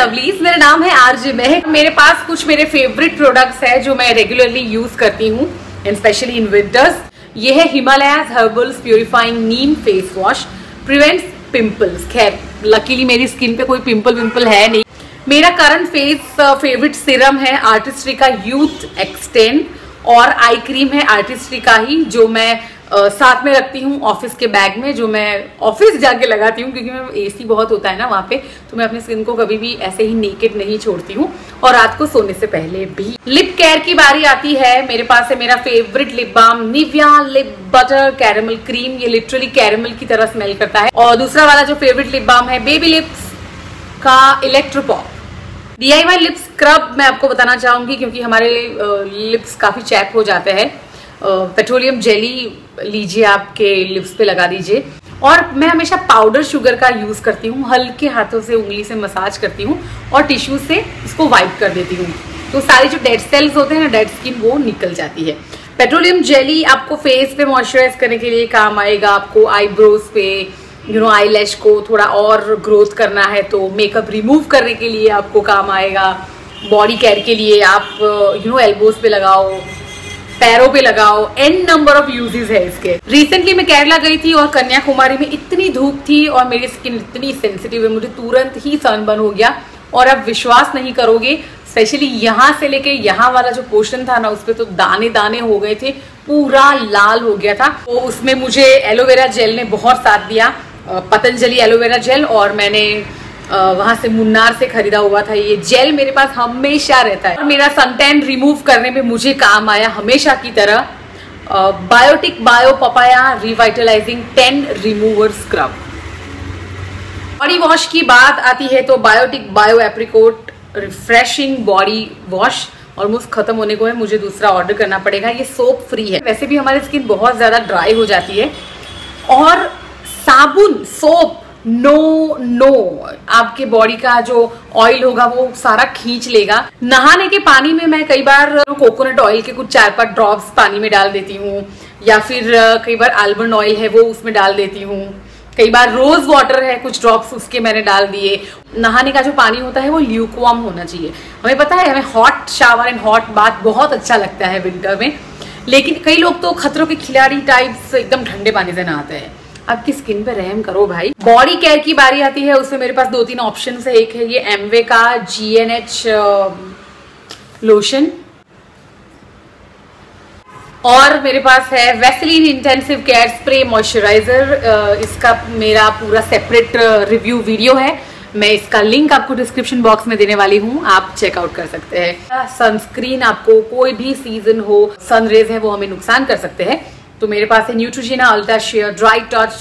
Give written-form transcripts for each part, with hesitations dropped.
Lovelies, मेरा नाम है आरजे महक। मेरे पास कुछ मेरे फेवरेट प्रोडक्ट्स है जो मैं रेगुलरली यूज करती हूँ, एंड स्पेशली इन विंटर्स। ये है हिमालयाज हर्बल्स प्यूरिफाइंग नीम फेस वॉश, प्रिवेंट्स पिंपल्स। खैर लकीली मेरी स्किन पे कोई पिंपल है नहीं। मेरा करंट फेवरेट सीरम है आर्टिस्ट्री का यूथ एक्सटेंड, और आई क्रीम है आर्टिस्ट्री का ही, जो मैं साथ में रखती हूँ ऑफिस के बैग में, जो मैं ऑफिस जाके लगाती हूँ क्योंकि मैं एसी बहुत होता है ना वहाँ पे, तो मैं अपनी स्किन को कभी भी ऐसे ही नेकेड नहीं छोड़ती हूँ, और रात को सोने से पहले भी। लिप केयर की बारी आती है। मेरे पास है मेरा favourite lip balm Nivea lip butter caramel cream. ये लिटरली कैरेमल की तरह स्मेल करता है। और दूसरा वाला जो फेवरेट लिप बाम है बेबी लिप्स का इलेक्ट्रोपॉप DIY लिप स्क्रब। मैं आपको बताना चाहूंगी क्योंकि हमारे लिप्स काफी चैप हो जाते हैं। पेट्रोलियम जेली लीजिए, आपके लिप्स पे लगा दीजिए। और मैं हमेशा पाउडर शुगर का यूज करती हूँ, हल्के हाथों से उंगली से मसाज करती हूँ और टिश्यू से इसको वाइप कर देती हूँ, तो सारी जो डेड सेल्स होते हैं ना, डेड स्किन, वो निकल जाती है। पेट्रोलियम जेली आपको फेस पे मॉइस्चराइज करने के लिए काम आएगा। आपको आईब्रोज पे आईलैश को थोड़ा और ग्रोथ करना है तो मेकअप रिमूव करने के लिए आपको काम आएगा। बॉडी केयर के लिए आप एल्बोज पे लगाओ, पैरों पे लगाओ, एन नंबर ऑफ यूजेस है इसके। रिसेंटली मैं केरला गई थी और कन्याकुमारी में इतनी धूप थी और मेरी स्किन इतनी सेंसिटिव है, मुझे तुरंत ही सनबर्न हो गया। और आप विश्वास नहीं करोगे, स्पेशली यहाँ से लेके यहाँ वाला जो पोर्शन था ना, उस पर तो दाने दाने हो गए थे, पूरा लाल हो गया था। तो उसमें मुझे एलोवेरा जेल ने बहुत साथ दिया, पतंजलि एलोवेरा जेल, और मैंने वहां से मुन्नार से खरीदा हुआ था। ये जेल मेरे पास हमेशा रहता है और मेरा सनटैन रिमूव करने में मुझे काम आया हमेशा की तरह। Biotique bio papaya revitalizing 10 remover scrub. Body wash की बात आती है तो Biotique bio apricot refreshing body wash almost खत्म होने को है, मुझे दूसरा ऑर्डर करना पड़ेगा। ये सोप फ्री है। वैसे भी हमारी स्किन बहुत ज्यादा ड्राई हो जाती है, और साबुन सोप नो आपके बॉडी का जो ऑयल होगा वो सारा खींच लेगा। नहाने के पानी में मैं कई बार कोकोनट ऑयल के कुछ 4-5 ड्रॉप्स पानी में डाल देती हूँ, या फिर कई बार आलमंड ऑयल है वो उसमें डाल देती हूँ, कई बार रोज वाटर है कुछ ड्रॉप्स उसके मैंने डाल दिए। नहाने का जो पानी होता है वो ल्यूकवार्म होना चाहिए। हमें पता है हमें hot shower and hot bath बहुत अच्छा लगता है विंटर में, लेकिन कई लोग तो खतरों के खिलाड़ी टाइप्स एकदम ठंडे पानी से नहाते हैं। आपकी स्किन पे रहम करो भाई। बॉडी केयर की बारी आती है, उसमें मेरे पास 2-3 ऑप्शन है। एक है ये एमवे का GNH लोशन, और मेरे पास है Vaseline intensive care spray moisturiser. इसका मेरा पूरा सेपरेट रिव्यू वीडियो है, मैं इसका लिंक आपको डिस्क्रिप्शन बॉक्स में देने वाली हूँ, आप चेकआउट कर सकते हैं। सनस्क्रीन, आपको कोई भी सीजन हो, सन रेज है वो हमें नुकसान कर सकते हैं, तो मेरे पास है Neutrogena ultra share dry touch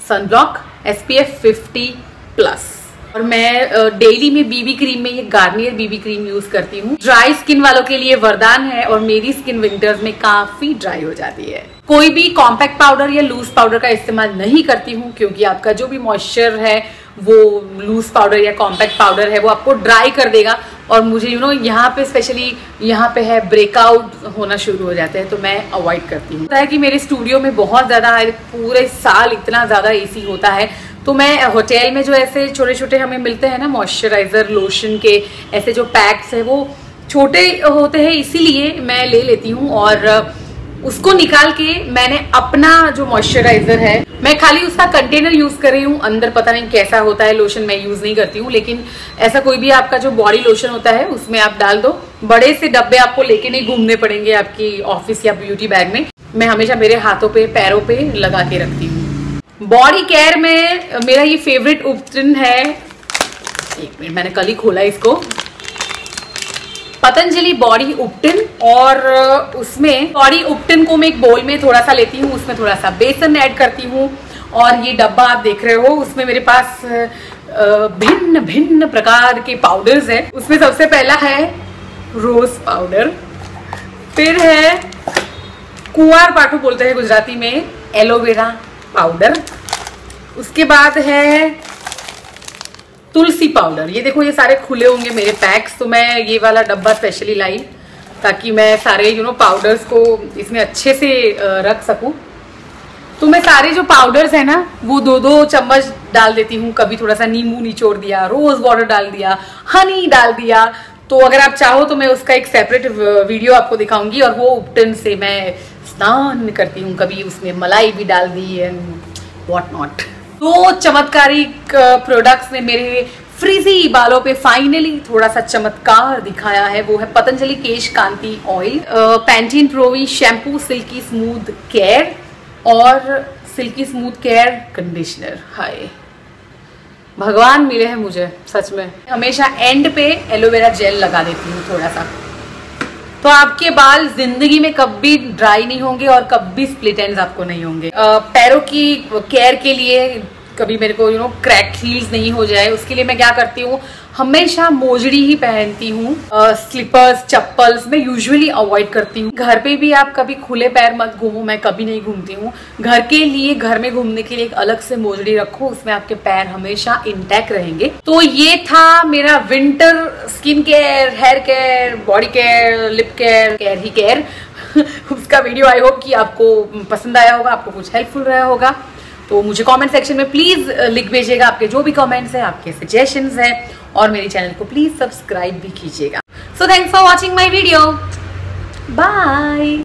sunblock SPF 50+। और मैं डेली में बीबी क्रीम में ये गार्नियर बीबी क्रीम यूज करती हूँ। ड्राई स्किन वालों के लिए वरदान है, और मेरी स्किन विंटर्स में काफी ड्राई हो जाती है। कोई भी कॉम्पैक्ट पाउडर या लूज पाउडर का इस्तेमाल नहीं करती हूँ, क्योंकि आपका जो भी मॉइस्चर है वो लूज पाउडर या कॉम्पैक्ट पाउडर है वो आपको ड्राई कर देगा, और मुझे यहाँ पे स्पेशली यहाँ पे है ब्रेकआउट होना शुरू हो जाते हैं, तो मैं अवॉइड करती हूँ। पता है कि मेरे स्टूडियो में बहुत ज्यादा, पूरे साल इतना ज्यादा AC होता है, तो मैं होटल में जो ऐसे छोटे छोटे हमें मिलते हैं ना मॉइस्चराइजर लोशन के ऐसे जो पैक्स है, वो छोटे होते हैं, इसीलिए मैं ले लेती हूँ। और उसको निकाल के मैंने अपना जो मॉइस्चराइजर है, मैं खाली उसका कंटेनर यूज कर रही हूँ, अंदर पता नहीं कैसा होता है लोशन, मैं यूज नहीं करती हूँ। लेकिन ऐसा कोई भी आपका जो बॉडी लोशन होता है उसमें आप डाल दो। बड़े से डब्बे आपको लेके नहीं घूमने पड़ेंगे आपकी ऑफिस या ब्यूटी बैग में। मैं हमेशा मेरे हाथों पे पैरों पे लगा के रखती हूँ। बॉडी केयर में मेरा ये फेवरेट उपटन है, एक मिनट मैंने कल ही खोला इसको, पतंजलि बॉडी उपटन। और उसमें बॉडी उपटन को मैं एक बोल में थोड़ा सा लेती हूँ, उसमें थोड़ा सा बेसन ऐड करती हूँ, और ये डब्बा आप देख रहे हो उसमें मेरे पास भिन्न भिन्न प्रकार के पाउडर्स है। उसमें सबसे पहला है रोज पाउडर, फिर है कुंवार पाठू बोलते हैं गुजराती में, एलोवेरा पाउडर, उसके बाद है तुलसी पाउडर। ये देखो ये सारे खुले होंगे मेरे पैक्स, तो मैं ये वाला डब्बा स्पेशली लाई ताकि मैं सारे पाउडर्स को इसमें अच्छे से रख सकूं। तो मैं सारे जो पाउडर्स है ना वो 2-2 चम्मच डाल देती हूँ। कभी थोड़ा सा नींबू निचोड़ दिया, रोज वाटर डाल दिया, हनी डाल दिया। तो अगर आप चाहो तो मैं उसका एक सेपरेट वीडियो आपको दिखाऊंगी। और वो उपटन से मैं स्नान करती हूँ, कभी उसमें मलाई भी डाल दी एंड व्हाट नॉट। तो चमत्कारिक प्रोडक्ट्स ने मेरे फ्रीजी बालों पे फाइनली थोड़ा सा चमत्कार दिखाया है। वो है Patanjali Kesh Kanti oil, Pantene Pro V shampoo silky smooth care और सिल्की स्मूथ केयर कंडीशनर। हाय भगवान मिले हैं मुझे सच में। हमेशा एंड पे एलोवेरा जेल लगा देती हूँ थोड़ा सा, तो आपके बाल जिंदगी में कभी ड्राई नहीं होंगे और कभी स्प्लिट एंड्स आपको नहीं होंगे। पैरों की केयर के लिए कभी मेरे को क्रैक हील्स नहीं हो जाए, उसके लिए मैं क्या करती हूँ, हमेशा मोजड़ी ही पहनती हूँ। स्लीपर्स चप्पल्स मैं यूजुअली अवॉइड करती हूँ। घर पे भी आप कभी खुले पैर मत घूमो, मैं कभी नहीं घूमती हूँ। घर के लिए, घर में घूमने के लिए एक अलग से मोजड़ी रखो, उसमें आपके पैर हमेशा इंटैक्ट रहेंगे। तो ये था मेरा winter skin care, hair care, body care, lip care, care ही केयर उसका वीडियो आई होप कि आपको पसंद आया होगा, आपको कुछ हेल्पफुल रहा होगा। तो मुझे कमेंट सेक्शन में प्लीज लिख भेजिएगा आपके जो भी कमेंट्स हैं, आपके सजेशंस हैं, और मेरे चैनल को प्लीज सब्सक्राइब भी कीजिएगा। So thanks for watching my video, bye.